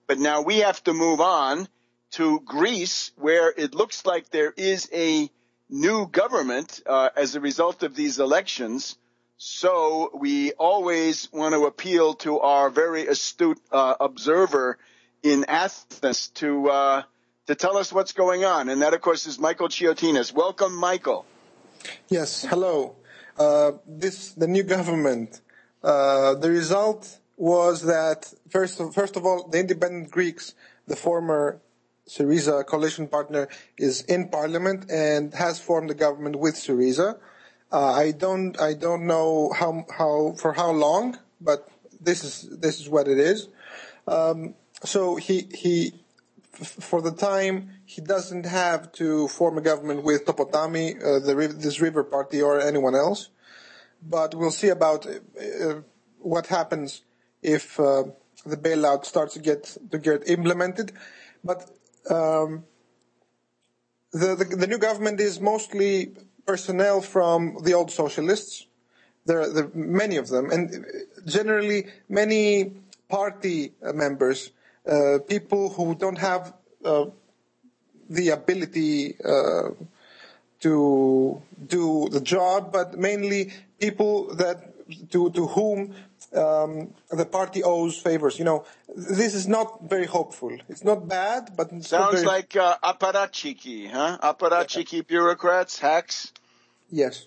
But now we have to move on to Greece, where it looks like there is a new government as a result of these elections. So we always want to appeal to our very astute observer in Athens to tell us what's going on. And that, of course, is Michael Chiotinis. Welcome, Michael. Yes, hello. The new government, the result was that, first of all, the independent Greeks, the former Syriza coalition partner, is in parliament and has formed a government with Syriza. I don't know for how long, but this is what it is. So he for the time he doesn't have to form a government with Topotami, this river party, or anyone else. But we'll see about what happens if the bailout starts to get implemented. But the new government is mostly personnel from the old socialists. There are many of them, and generally many party members, people who don't have the ability to do the job, but mainly people that to whom the party owes favors. This is not very hopeful. It's not bad, but it's sounds like apparatchiki, huh? Apparatchiki bureaucrats, hacks. Yes,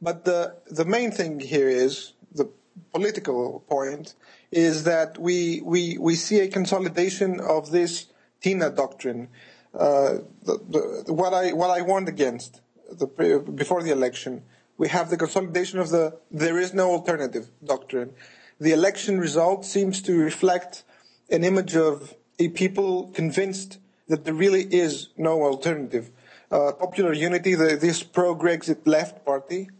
but the main thing here is the political point is that we see a consolidation of this Tina doctrine. What I warned against before the election, we have the consolidation of the there is no alternative doctrine. The election result seems to reflect an image of a people convinced that there really is no alternative. Popular Unity, this pro-Grexit left party,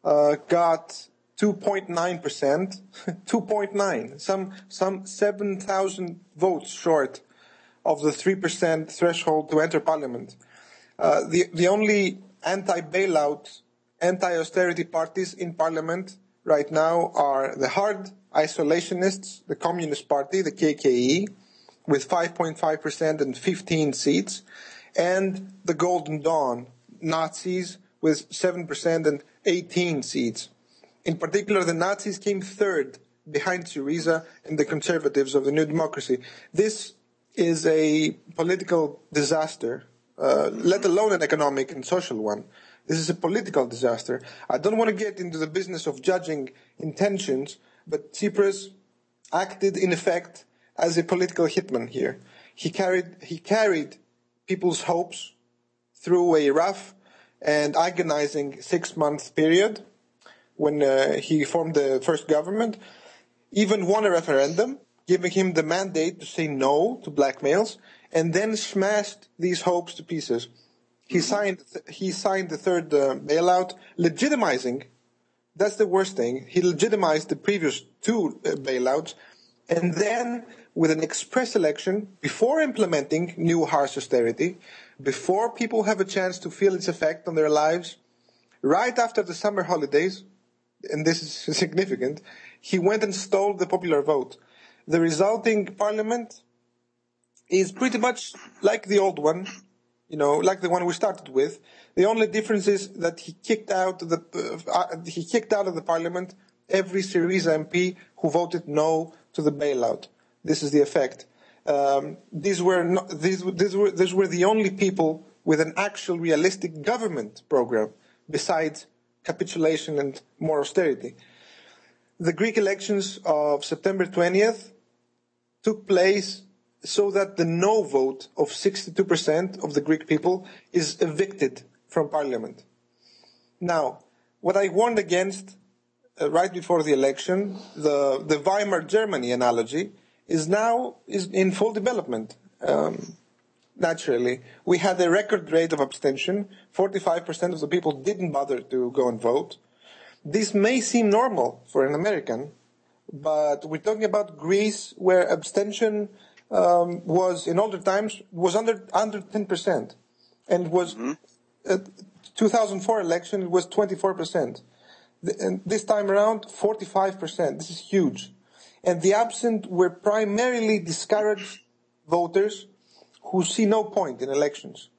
got 2.9%, 2.9, some 7,000 votes short of the 3% threshold to enter parliament. The only anti-bailout, anti-austerity parties in parliament right now are the hard isolationists, the Communist Party, the KKE, with 5.5% and 15 seats, and the Golden Dawn, Nazis, with 7% and 18 seats. In particular, the Nazis came third behind Syriza and the conservatives of the New Democracy. This is a political disaster, let alone an economic and social one. This is a political disaster. I don't want to get into the business of judging intentions, but Tsipras acted in effect as a political hitman here. He carried people's hopes through a rough and agonizing 6-month period when he formed the first government, even won a referendum, giving him the mandate to say no to blackmails, and then smashed these hopes to pieces. He signed the third bailout, legitimizing, that's the worst thing, he legitimized the previous two bailouts, and then with an express election, before implementing new harsh austerity, before people have a chance to feel its effect on their lives, right after the summer holidays, and this is significant, he went and stole the popular vote. The resulting parliament is pretty much like the old one, like the one we started with. The only difference is that he kicked out of the parliament every Syriza MP who voted no to the bailout. This is the effect. These were the only people with an actual realistic government program besides capitulation and more austerity. The Greek elections of September 20th took place so that the no vote of 62% of the Greek people is evicted from parliament. Now, what I warned against right before the election, the Weimar Germany analogy, is in full development. Naturally, we had a record rate of abstention. 45% of the people didn't bother to go and vote. This may seem normal for an American, but we're talking about Greece, where abstention was in older times was under 10%, and was 2004 election it was 24%. And this time around 45%. This is huge, and the absent were primarily discouraged voters who see no point in elections,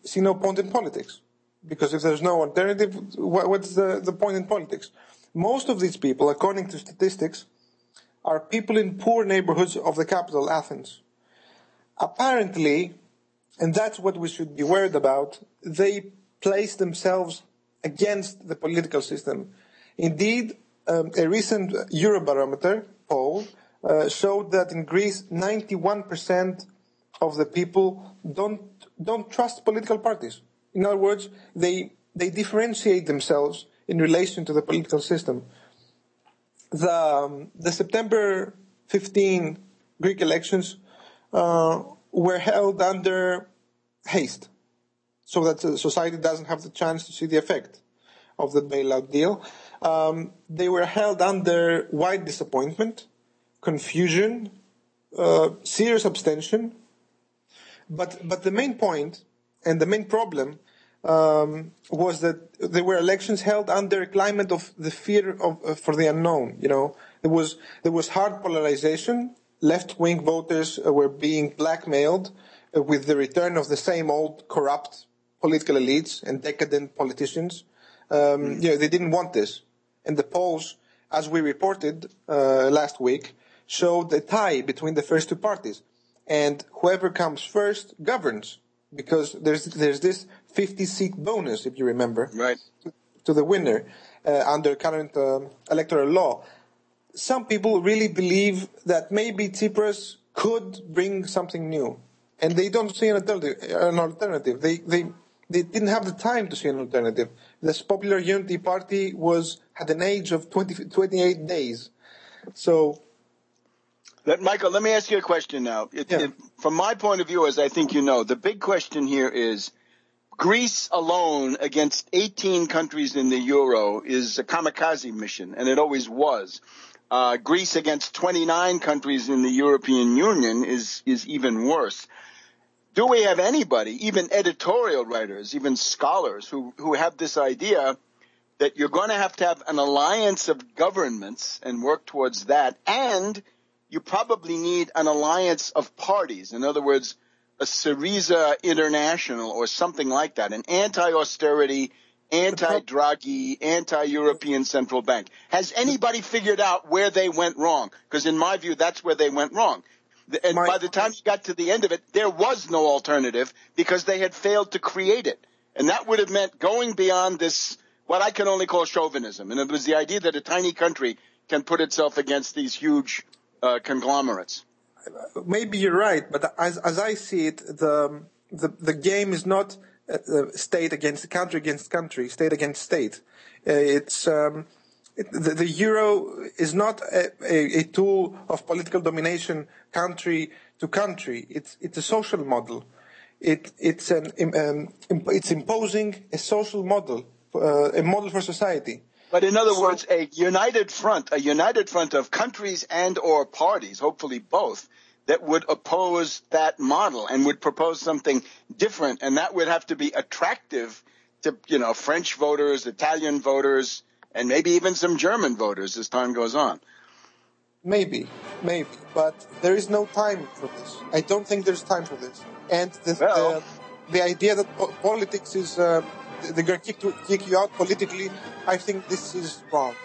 see no point in politics. Because if there's no alternative, what's the point in politics? Most of these people, according to statistics, are people in poor neighborhoods of the capital, Athens. Apparently, and that's what we should be worried about, they place themselves against the political system. Indeed, a recent Eurobarometer poll showed that in Greece, 91% of the people don't trust political parties. In other words, they differentiate themselves in relation to the political system. The September 15 Greek elections were held under haste, so that society doesn't have the chance to see the effect of the bailout deal. They were held under wide disappointment, confusion, serious abstention. But the main point and the main problem was that there were elections held under a climate of the fear for the unknown. You know, there was hard polarization. Left-wing voters were being blackmailed with the return of the same old corrupt political elites and decadent politicians. They didn't want this, and the polls, as we reported last week, showed a tie between the first two parties, and whoever comes first governs. Because there's this 50-seat bonus, if you remember, right, to the winner under current electoral law. Some people really believe that maybe Tsipras could bring something new, and they don't see an alternative. They didn't have the time to see an alternative. This Popular Unity Party had an age of 28 days, so. Michael, let me ask you a question now. From my point of view, as I think you know, the big question here is Greece alone against 18 countries in the euro is a kamikaze mission, and it always was. Greece against 29 countries in the European Union is even worse. Do we have anybody, even editorial writers, even scholars, who have this idea that you're going to have an alliance of governments and work towards that, and you probably need an alliance of parties. In other words, a Syriza International or something like that, an anti-austerity, anti-Draghi, anti-European Central Bank. Has anybody figured out where they went wrong? Because in my view, that's where they went wrong. And by the time you got to the end of it, there was no alternative because they had failed to create it. And that would have meant going beyond this, what I can only call chauvinism. And it was the idea that a tiny country can put itself against these huge conglomerates. Maybe you're right, but as I see it, the game is not state against country, state against state. The euro is not a tool of political domination, country to country. It's a social model. It's imposing a social model, a model for society. But in other words, a united front of countries and or parties, hopefully both, that would oppose that model and would propose something different. And that would have to be attractive to, French voters, Italian voters, and maybe even some German voters as time goes on. Maybe. But there is no time for this. I don't think there's time for this. And the idea that politics is... they're going to kick you out politically, I think this is wrong.